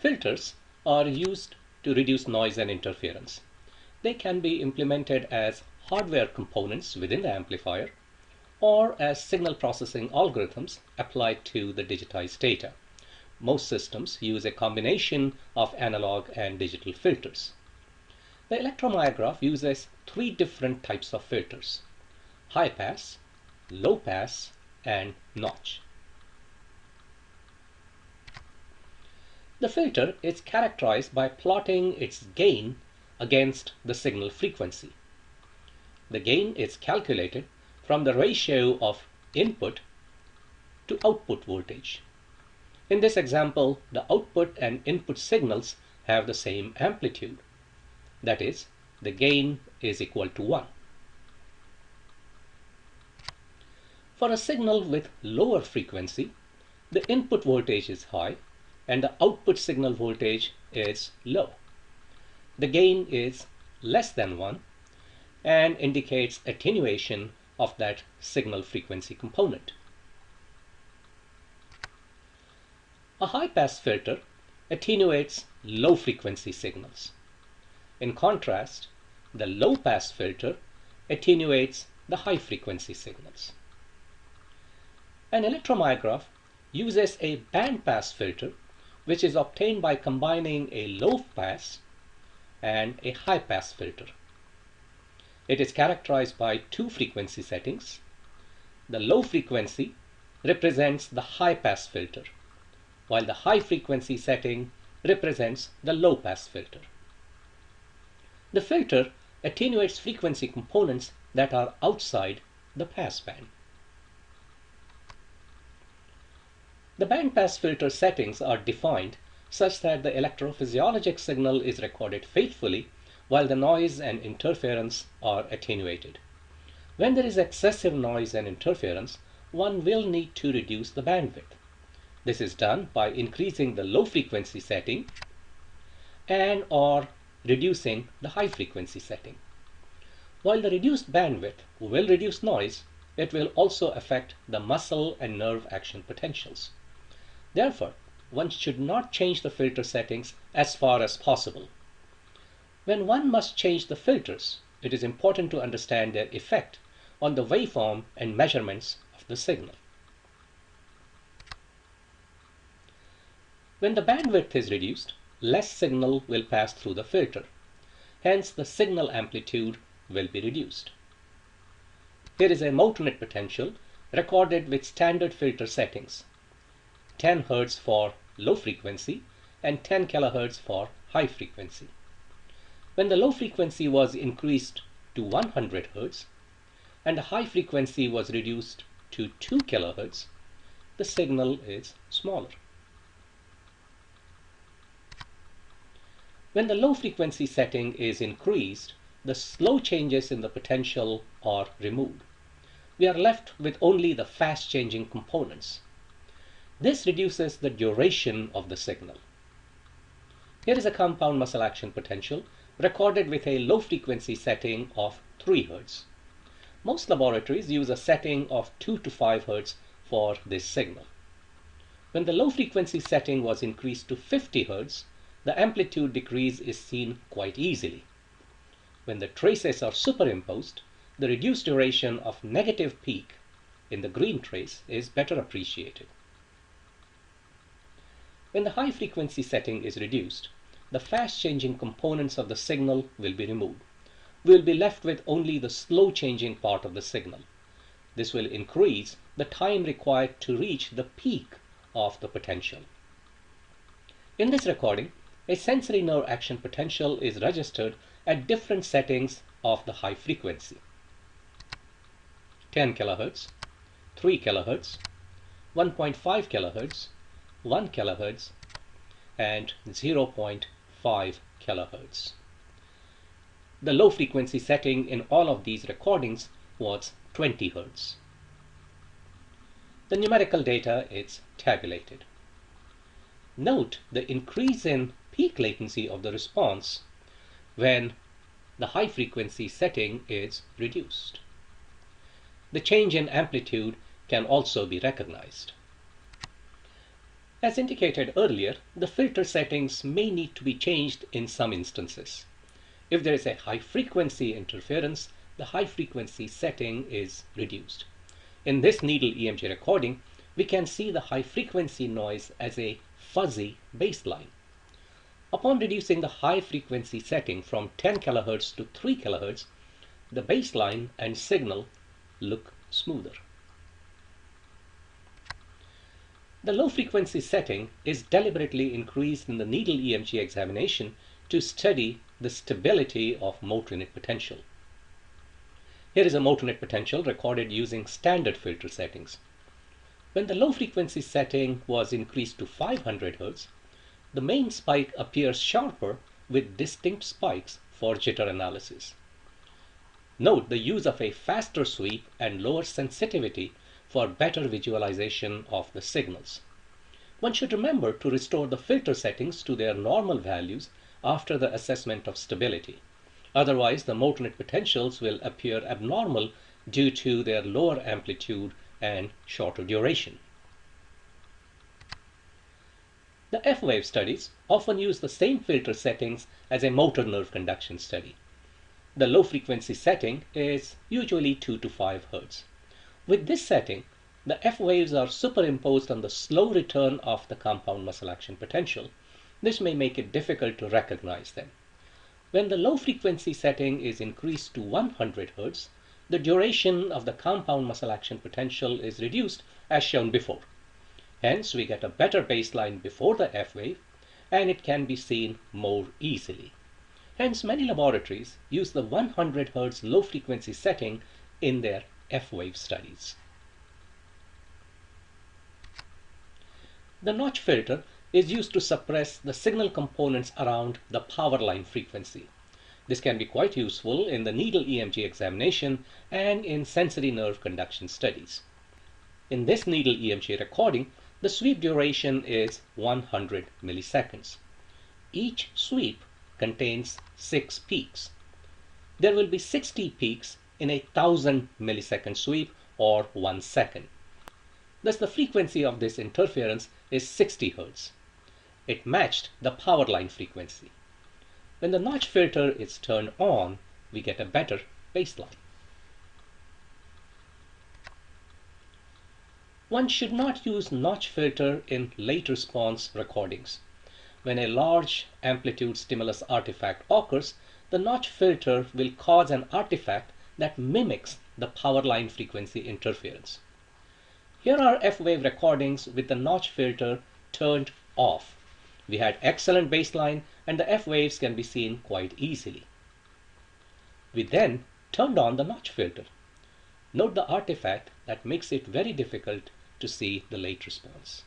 Filters are used to reduce noise and interference. They can be implemented as hardware components within the amplifier or as signal processing algorithms applied to the digitized data. Most systems use a combination of analog and digital filters. The electromyograph uses three different types of filters: high pass, low pass, and notch. The filter is characterized by plotting its gain against the signal frequency. The gain is calculated from the ratio of input to output voltage. In this example, the output and input signals have the same amplitude. That is, the gain is equal to 1. For a signal with lower frequency, the input voltage is high and the output signal voltage is low. The gain is less than 1 and indicates attenuation of that signal frequency component. A high-pass filter attenuates low-frequency signals. In contrast, the low-pass filter attenuates the high-frequency signals. An electromyograph uses a band-pass filter, which is obtained by combining a low-pass and a high-pass filter. It is characterized by two frequency settings. The low frequency represents the high-pass filter, while the high frequency setting represents the low-pass filter. The filter attenuates frequency components that are outside the pass band. The bandpass filter settings are defined such that the electrophysiologic signal is recorded faithfully while the noise and interference are attenuated. When there is excessive noise and interference, one will need to reduce the bandwidth. This is done by increasing the low frequency setting and or reducing the high frequency setting. While the reduced bandwidth will reduce noise, it will also affect the muscle and nerve action potentials. Therefore, one should not change the filter settings as far as possible. When one must change the filters, it is important to understand their effect on the waveform and measurements of the signal. When the bandwidth is reduced, less signal will pass through the filter. Hence, the signal amplitude will be reduced. Here is a motornet potential recorded with standard filter settings: 10 Hz for low frequency and 10 kHz for high frequency. When the low frequency was increased to 100 Hz and the high frequency was reduced to 2 kHz, the signal is smaller. When the low frequency setting is increased, the slow changes in the potential are removed. We are left with only the fast changing components. This reduces the duration of the signal. Here is a compound muscle action potential recorded with a low frequency setting of 3 Hz. Most laboratories use a setting of 2 to 5 Hz for this signal. When the low frequency setting was increased to 50 Hz, the amplitude decrease is seen quite easily. When the traces are superimposed, the reduced duration of negative peak in the green trace is better appreciated. When the high frequency setting is reduced, the fast changing components of the signal will be removed. We will be left with only the slow changing part of the signal. This will increase the time required to reach the peak of the potential. In this recording, a sensory nerve action potential is registered at different settings of the high frequency: 10 kHz, 3 kHz, 1.5 kHz, 1 kHz, and 0.5 kHz. The low frequency setting in all of these recordings was 20 Hz. The numerical data is tabulated. Note the increase in peak latency of the response when the high frequency setting is reduced. The change in amplitude can also be recognized. As indicated earlier, the filter settings may need to be changed in some instances. If there is a high frequency interference, the high frequency setting is reduced. In this needle EMG recording, we can see the high frequency noise as a fuzzy baseline. Upon reducing the high frequency setting from 10 kHz to 3 kHz, the baseline and signal look smoother. The low frequency setting is deliberately increased in the needle EMG examination to study the stability of motor unit potential. Here is a motor unit potential recorded using standard filter settings. When the low frequency setting was increased to 500 Hz, the main spike appears sharper with distinct spikes for jitter analysis. Note the use of a faster sweep and lower sensitivity for better visualization of the signals. One should remember to restore the filter settings to their normal values after the assessment of stability. Otherwise, the motor unit potentials will appear abnormal due to their lower amplitude and shorter duration. The F-wave studies often use the same filter settings as a motor nerve conduction study. The low frequency setting is usually 2 to 5 Hz. With this setting, the F waves are superimposed on the slow return of the compound muscle action potential. This may make it difficult to recognize them. When the low frequency setting is increased to 100 Hz, the duration of the compound muscle action potential is reduced as shown before. Hence, we get a better baseline before the F wave, and it can be seen more easily. Hence, many laboratories use the 100 Hz low frequency setting in their F wave studies. The notch filter is used to suppress the signal components around the power line frequency. This can be quite useful in the needle EMG examination and in sensory nerve conduction studies. In this needle EMG recording, the sweep duration is 100 milliseconds. Each sweep contains 6 peaks. There will be 60 peaks in a 1000 millisecond sweep or 1 second. Thus the frequency of this interference is 60 Hz. It matched the power line frequency. When the notch filter is turned on, we get a better baseline. One should not use notch filter in late response recordings. When a large amplitude stimulus artifact occurs, the notch filter will cause an artifact that mimics the power line frequency interference. Here are F-wave recordings with the notch filter turned off. We had excellent baseline and the F-waves can be seen quite easily. We then turned on the notch filter. Note the artifact that makes it very difficult to see the late response.